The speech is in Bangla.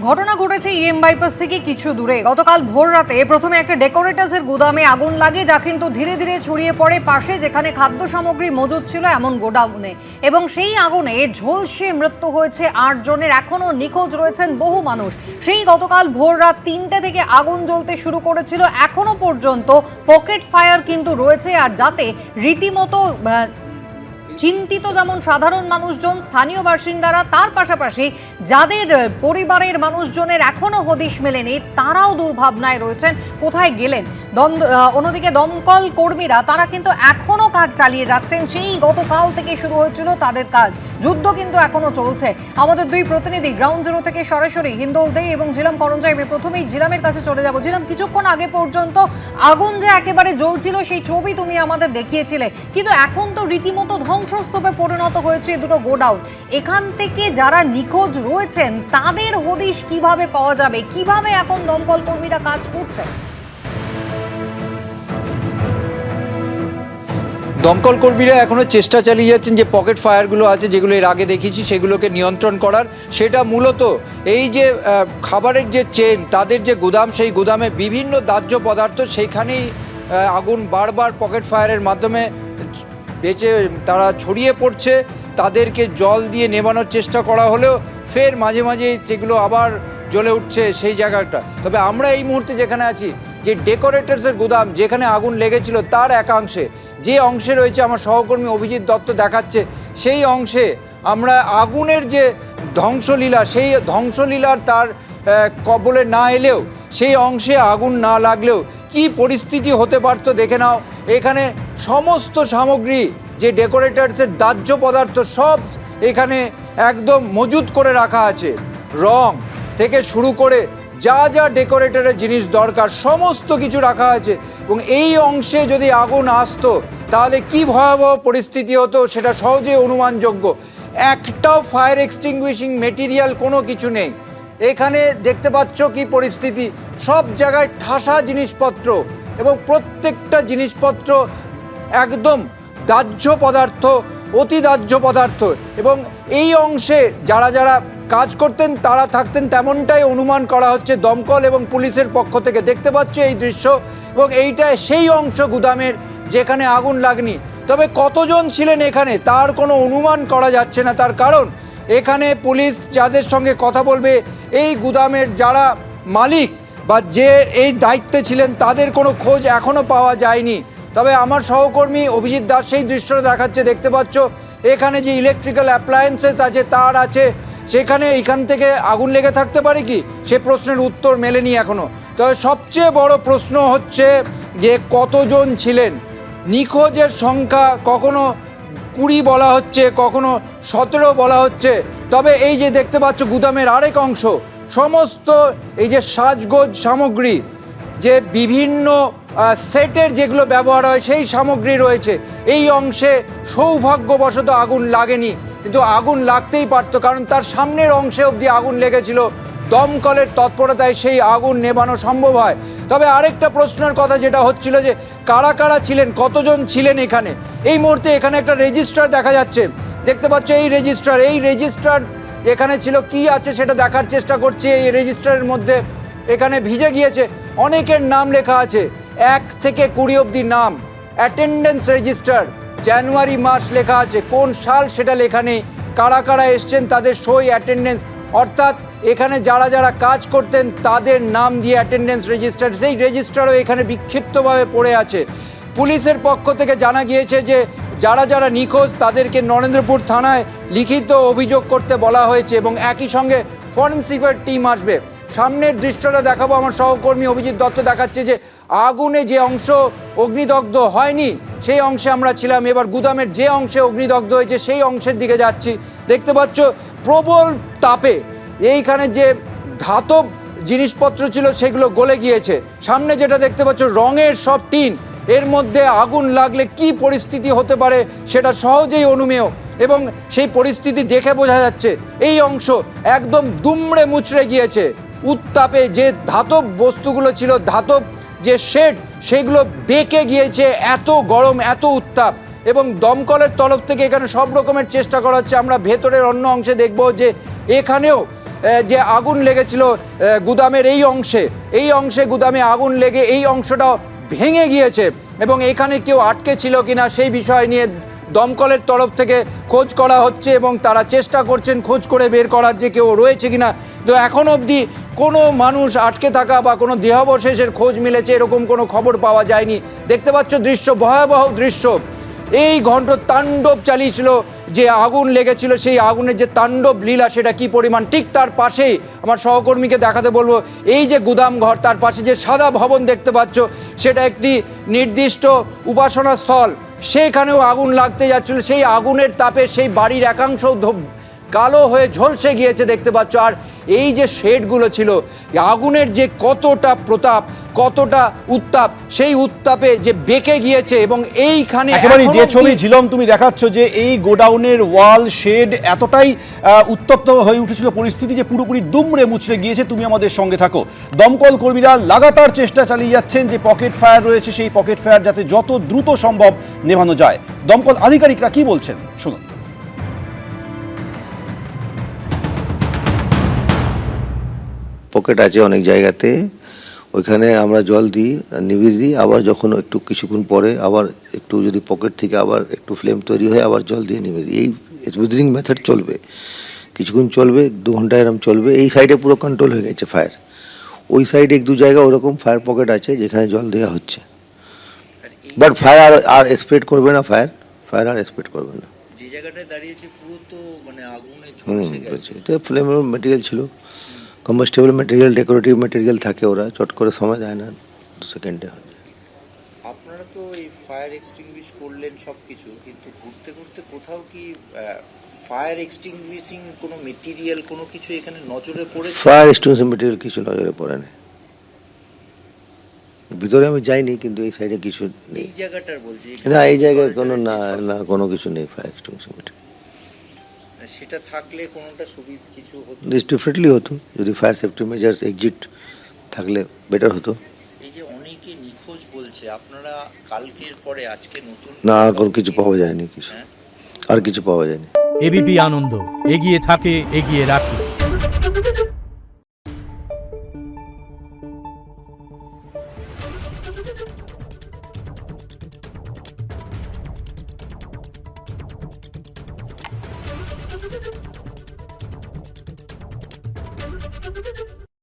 ঘটনা ঘটেছে বাইপাস থেকে কিছু দূরে। গতকাল ভোর রাতে প্রথমে একটা ডেকোরেটার্সের গুদামে আগুন লাগে, যা কিন্তু ধীরে ধীরে ছড়িয়ে পড়ে পাশে যেখানে খাদ্য সামগ্রী মজুদ ছিল এমন গোডাউনে, এবং সেই আগুনে ঝলসে মৃত্যু হয়েছে 8 জনের। এখনো নিখোঁজ রয়েছেন বহু মানুষ। সেই গতকাল ভোর রাত 3টে থেকে আগুন জ্বলতে শুরু করেছিল। এখনো পর্যন্ত পকেট ফায়ার কিন্তু রয়েছে, আর যাতে রীতিমতো চিন্তিত যেমন সাধারণ মানুষজন, স্থানীয় বাসিন্দারা, তার পাশাপাশি যাদের পরিবারের মানুষজনের এখনো হদিশ মেলেনি তারাও দুর্ভাবনায় রয়েছেন, কোথায় গেলেন। অন্যদিকে দমকল কর্মীরা তারা কিন্তু এখনো কাজ চালিয়ে যাচ্ছেন। সেই গতকাল থেকে শুরু হয়েছিল তাদের কাজ, যুদ্ধ কিন্তু এখনো চলছে। আমাদের দুই প্রতিনিধি গ্রাউন্ড জিরো থেকে সরাসরি হিন্দোল দে এবং ঝিলাম করঞ্জাই, প্রথমেই ঝিলামের কাছে চলে যাব। ঝিলাম, কিছুক্ষণ আগে পর্যন্ত আগুন যে একেবারে জ্বলছিল সেই ছবি তুমি আমাদের দেখিয়েছিলে, কিন্তু এখন তো রীতিমতো ধ্বংসস্তূপে পরিণত হয়েছে দুটো গোডাউন। এখান থেকে যারা নিখোঁজ রয়েছেন তাদের হদিশ কিভাবে পাওয়া যাবে, কিভাবে এখন দমকল কর্মীরা কাজ করছেন? দমকল কর্মীরা এখনও চেষ্টা চালিয়ে যাচ্ছেন যে পকেট ফায়ারগুলো আছে, যেগুলো এর আগে দেখেছি, সেগুলোকে নিয়ন্ত্রণ করার। সেটা মূলত এই যে খাবারের যে চেন, তাদের যে গুদাম, সেই গুদামে বিভিন্ন দাহ্য পদার্থ, সেইখানেই আগুন বারবার পকেট ফায়ারের মাধ্যমে তারা ছড়িয়ে পড়ছে। তাদেরকে জল দিয়ে নেভানোর চেষ্টা করা হলেও ফের মাঝে মাঝে সেগুলো আবার জ্বলে উঠছে সেই জায়গাটা। তবে আমরা এই মুহূর্তে যেখানে আছি, যে ডেকোরেটার্সের গুদাম যেখানে আগুন লেগেছিল তার একাংশে, যে অংশে রয়েছে আমার সহকর্মী অভিজিৎ দত্ত দেখাচ্ছে, সেই অংশে আমরা আগুনের যে ধ্বংসলীলা, সেই ধ্বংসলীলার তার কবলে না এলেও, সেই অংশে আগুন না লাগলেও কি পরিস্থিতি হতে পারত দেখে নাও। এখানে সমস্ত সামগ্রী, যে ডেকোরেটার্সের দাহ্য পদার্থ, সব এখানে একদম মজুত করে রাখা আছে। রং থেকে শুরু করে যা যা ডেকোরেটরের জিনিস দরকার সমস্ত কিছু রাখা আছে। এবং এই অংশে যদি আগুন আসতো তাহলে কি ভয়াবহ পরিস্থিতি হতো সেটা সহজে অনুমানযোগ্য। একটাও ফায়ার এক্সটিংগুইশিং মেটেরিয়াল কোনো কিছু নেই। এখানে দেখতে পাচ্ছ কি পরিস্থিতি, সব জায়গায় ঠাসা জিনিসপত্র, এবং প্রত্যেকটা জিনিসপত্র একদম দাহ্য পদার্থ, অতি দাহ্য পদার্থ। এবং এই অংশে যারা যারা কাজ করতেন তারা থাকতেন, তেমনটাই অনুমান করা হচ্ছে দমকল এবং পুলিশের পক্ষ থেকে। দেখতে পাচ্ছ এই দৃশ্য, এবং এইটা সেই অংশ গুদামের যেখানে আগুন লাগনি। তবে কতজন ছিলেন এখানে তার কোনো অনুমান করা যাচ্ছে না, তার কারণ এখানে পুলিশ যাদের সঙ্গে কথা বলবে, এই গুদামের যারা মালিক বা যে এই দায়িত্বে ছিলেন, তাদের কোনো খোঁজ এখনও পাওয়া যায়নি। তবে আমার সহকর্মী অভিজিৎ দাস সেই দৃশ্যটা দেখাচ্ছে। দেখতে পাচ্ছ এখানে যে ইলেকট্রিক্যাল অ্যাপ্লায়েন্সেস আছে, তার আছে, সেখানে এখান থেকে আগুন লেগে থাকতে পারে কি, সে প্রশ্নের উত্তর মেলেনি এখনও। তবে সবচেয়ে বড় প্রশ্ন হচ্ছে যে কতজন ছিলেন। নিখোঁজের সংখ্যা কখনো 20 বলা হচ্ছে, কখনো 17 বলা হচ্ছে। তবে এই যে দেখতে পাচ্ছ গুদামের আরেক অংশ, সমস্ত এই যে সাজগোজ সামগ্রী, যে বিভিন্ন সেটের যেগুলো ব্যবহার হয় সেই সামগ্রী রয়েছে, এই অংশে সৌভাগ্যবশত আগুন লাগেনি, কিন্তু আগুন লাগতেই পারতো, কারণ তার সামনের অংশে অবধি আগুন লেগেছিল। দমকলের তৎপরতায় সেই আগুন নেভানো সম্ভব হয়। তবে আরেকটা প্রশ্নের কথা যেটা হচ্ছিল যে কারা কারা ছিলেন, কতজন ছিলেন এখানে। এই মুহূর্তে এখানে একটা রেজিস্টার দেখা যাচ্ছে, দেখতে পাচ্ছ এই রেজিস্টার এখানে ছিল, কি আছে সেটা দেখার চেষ্টা করছি। এই রেজিস্টারের মধ্যে এখানে ভিজে গিয়েছে, অনেকের নাম লেখা আছে, 1 থেকে 20 অবধি নাম। অ্যাটেন্ডেন্স রেজিস্টার, জানুয়ারি মাস লেখা আছে, কোন সাল সেটা লেখা নেই। কারা কারা এসছেন তাদের সই, অ্যাটেন্ডেন্স, অর্থাৎ এখানে যারা যারা কাজ করতেন তাদের নাম দিয়ে অ্যাটেন্ডেন্স রেজিস্টার, সেই রেজিস্টারও এখানে বিক্ষিপ্তভাবে পড়ে আছে। পুলিশের পক্ষ থেকে জানা গিয়েছে যে যারা যারা নিখোঁজ তাদেরকে নরেন্দ্রপুর থানায় লিখিত অভিযোগ করতে বলা হয়েছে, এবং একই সঙ্গে ফরেন্সিকের টিম আসবে। সামনের দৃশ্যটা দেখাবো, আমার সহকর্মী অভিজিৎ দত্ত দেখাচ্ছে যে আগুনে যে অংশ অগ্নিদগ্ধ হয়নি সেই অংশে আমরা ছিলাম। এবার গুদামের যে অংশে অগ্নিদগ্ধ হয়েছে সেই অংশের দিকে যাচ্ছি। দেখতে পাচ্ছ প্রবল তাপে এইখানে যে ধাতব জিনিসপত্র ছিল সেগুলো গলে গিয়েছে। সামনে যেটা দেখতে পাচ্ছ রঙের সব টিন, এর মধ্যে আগুন লাগলে কি পরিস্থিতি হতে পারে সেটা সহজেই অনুমেয়, এবং সেই পরিস্থিতি দেখে বোঝা যাচ্ছে এই অংশ একদম দুমড়ে মুচড়ে গিয়েছে। উত্তাপে যে ধাতব বস্তুগুলো ছিল, ধাতব যে শেড, সেগুলো বেঁকে গিয়েছে, এত গরম, এত উত্তাপ। এবং দমকলের তরফ থেকে এখানে সব রকমের চেষ্টা করা হচ্ছে। আমরা ভেতরের অন্য অংশে দেখব যে এখানেও যে আগুন লেগেছিল গুদামের এই অংশে গুদামে আগুন লেগে এই অংশটাও ভেঙে গিয়েছে এবং এখানে কেউ আটকে ছিল কিনা সেই বিষয় নিয়ে দমকলের তরফ থেকে খোঁজ করা হচ্ছে এবং তারা চেষ্টা করছেন খোঁজ করে বের করার যে কেউ রয়েছে কিনা। তো এখন অবধি কোনো মানুষ আটকে থাকা বা কোনো দেহাবশেষের খোঁজ মিলেছে এরকম কোনো খবর পাওয়া যায়নি। দেখতে পাচ্ছ দৃশ্য, ভয়াবহ দৃশ্য। এই ঘন্ট তাণ্ডব চালিয়েছিল, যে আগুন লেগেছিল সেই আগুনের যে তাণ্ডব লীলা সেটা কি পরিমাণ। ঠিক তার পাশেই আমার সহকর্মীকে দেখাতে বলবো, এই যে গুদাম ঘর তার পাশে যে সাদা ভবন দেখতে পাচ্ছ সেটা একটি নির্দিষ্ট উপাসনা স্থল। সেখানেও আগুন লাগতে যাচ্ছিল, সেই আগুনের তাপে সেই বাড়ির একাংশ কালো হয়ে ঝলসে গিয়েছে দেখতে পাচ্ছ। আর এই যে শেডগুলো ছিল, আগুনের যে কতটা প্রতাপ, কতটা উত্তাপ, সেই উত্তাপে যে বেঁকে গিয়েছে এবং এইখানে একেবারে যে ছবি ঝিলম তুমি দেখাচ্ছ যে এই গোডাউনের ওয়াল শেড এতটাই উত্তপ্ত হয়ে উঠেছিল পরিস্থিতি যে পুরোপুরি দুমড়ে মুচড়ে গিয়েছে। তুমি আমাদের সঙ্গে থাকো। দমকল কর্মীরা লাগাতার চেষ্টা চালিয়ে যাচ্ছেন যে পকেট ফায়ার রয়েছে সেই পকেট ফায়ার যাতে যত দ্রুত সম্ভব নেভানো যায়। দমকল আধিকারিকরা কি বলছেন শুনুন। পকেট আছে অনেক জায়গাতে, ওইখানে আমরা জল দিই, নিভিয়ে দিই, আবার যখন একটু কিছুক্ষণ পরে আবার একটু যদি পকেট থেকে আবার একটু ফ্লেম তৈরি হয় আবার জল দিয়ে নিভিয়ে দিই। এই স্মুথনিং মেথড চলবে, কিছুক্ষণ চলবে, 2 ঘন্টা এরম চলবে। এই সাইডে পুরো কন্ট্রোল হয়ে গেছে ফায়ার। ওই সাইডে 1-2 জায়গা ওরকম ফায়ার পকেট আছে যেখানে জল দেওয়া হচ্ছে, বাট ফায়ার আর স্প্রেড করবে না, ফায়ার আর স্প্রেড করবে না। যে জায়গাটায় দাঁড়িয়েছে পুরো তো মানে আগুনে হুম, ঝলসে গেছে। এটা ফ্লেমের মেটেরিয়াল ছিল, কম্বাস্টেবল মেটেরিয়াল, ডেকোরেটিভ মেটেরিয়াল থাকে, ওরা চট করে সময় দেয় না, 2 সেকেন্ডে হয়। আপনারা তো এই ফায়ার এক্সটিংগুইশ করলেন সবকিছু, কিন্তু ঘুরতে ঘুরতে কোথাও কি ফায়ার এক্সটিংগুইশিং কোনো মেটেরিয়াল কোনো কিছু এখানে নজরে পড়েছে? ফায়ার এক্সটিংগুইশিং মেটেরিয়াল কিছু নজরে পড়ে না। ভিতরে আমি যাইনি, কিন্তু এই সাইডে কিছু নেই। এই জায়গাটার বলছি না, এই জায়গায় কোনো না কোনো কিছু নেই ফায়ার এক্সটিংগুইশিং মেটেরিয়াল। সেটা থাকলে কোনোটা সুবিধা কিছু হতো? দিস ডিফারেন্টলি হতো, যদি ফায়ার সেফটি মেজার্স এক্সিট থাকলে বেটার হতো। এই যে অনেকে নিখোঁজ বলছে, আপনারা কালকের পরে আজকে নতুন না, আর কোনো কিছু পাওয়া যায়নি, কিছু হ্যাঁ? আর কিছু পাওয়া যায়নি। এবিপি আনন্দ, এগিয়ে থাকে, এগিয়ে রাখে।